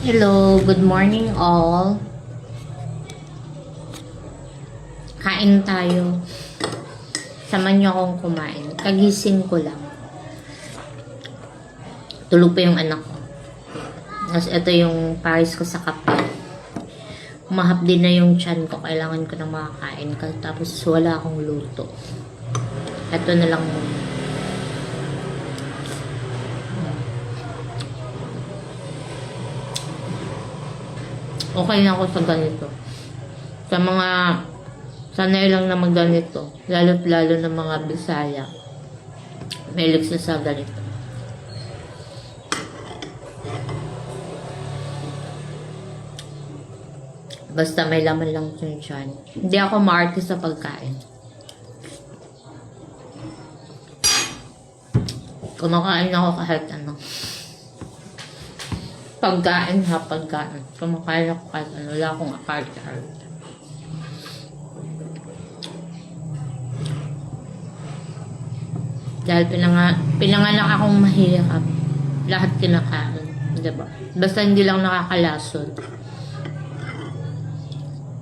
Hello, good morning all. Kain tayo. Samahan niyo akong kumain. Kagising ko lang. Tulog pa yung anak ko. Tapos ito yung pares ko sa kape. Mahapdi na yung tiyan ko. Kailangan ko na makakain. Tapos wala akong luto. Ito na lang muna. Okay na ako sa ganito. Sa mga sanay lang na magganito, lalo't lalo ng mga Bisaya, mahilig sa ganito. Basta may laman lang yung tiyan. Hindi ako maarte sa pagkain. Kumakain ako kahit ano. Pagkain. Kumakain ako kahit ano. Wala akong akarte-arte. Dahil pinanganak akong mahirap. Lahat kinakain. Diba? Basta hindi lang nakakalasod.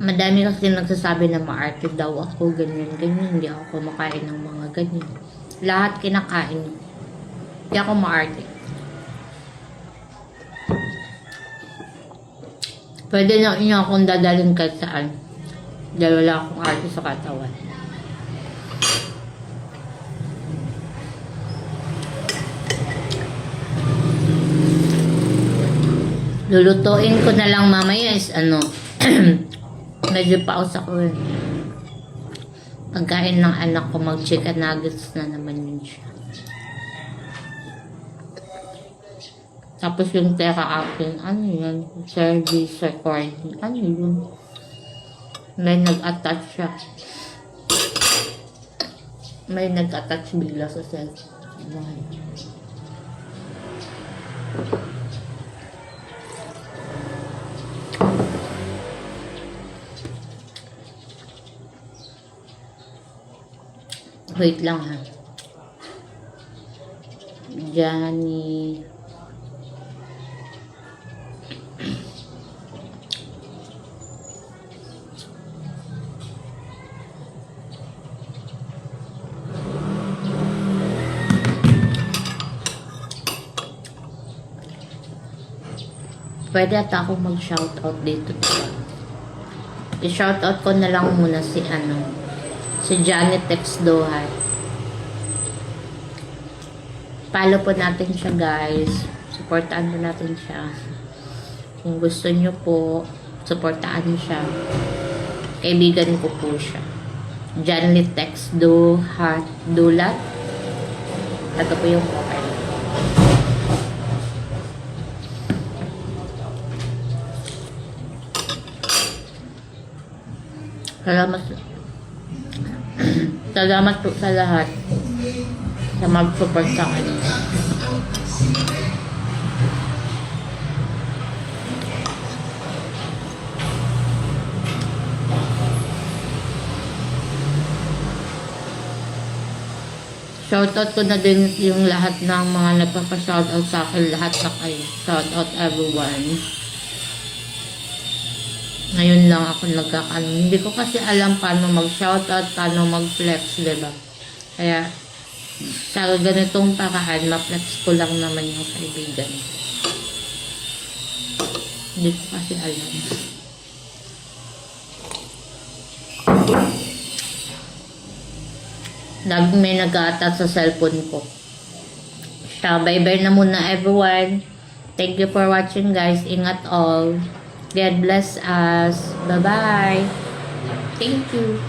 Madami kasi nagsasabi na maarte daw ako. Ganyan. Hindi ako kumakain ng mga ganyan. Lahat kinakain. Hindi ako maarte. Pwede na niyo akong dadalhin kahit saan. Dahil wala akong arte sa katawan. Lulutuin ko na lang mamaya is medyo paus ako eh. Pagkain ng anak ko, mag-chicken nuggets na naman yun siya. Tapos yung teka akin, ano yan? Service recording. Ano yun? May nag-attach siya. May nag-attach bigla sa cellphone. Wait lang ha. Johnny. Pwede ata ako mag-shoutout dito. I-shoutout ko na lang muna si Janet Texdohay. Follow po natin siya guys. Supportaan po natin siya. Kung gusto nyo po, supportaan siya. Kaibigan ko po siya. Janet Texdohay Dulat. Ito po yung profile. Salamat po sa lahat sa mag-support sa akin. Shoutout ko na din yung lahat ng mga nagpapa-shoutout sa akin. Lahat na kayo. Shoutout everyone. Ngayon lang ako nagkakaroon. Hindi ko kasi alam paano mag-shoutout, paano mag-flex, diba? Kaya, sa ganitong paraan, ma-flex ko lang naman yung kaibigan. Hindi ko kasi alam. May nag-a-attach sa cellphone ko. Bye-bye na muna everyone. Thank you for watching guys. Ingat all. God bless us. Bye-bye. Thank you.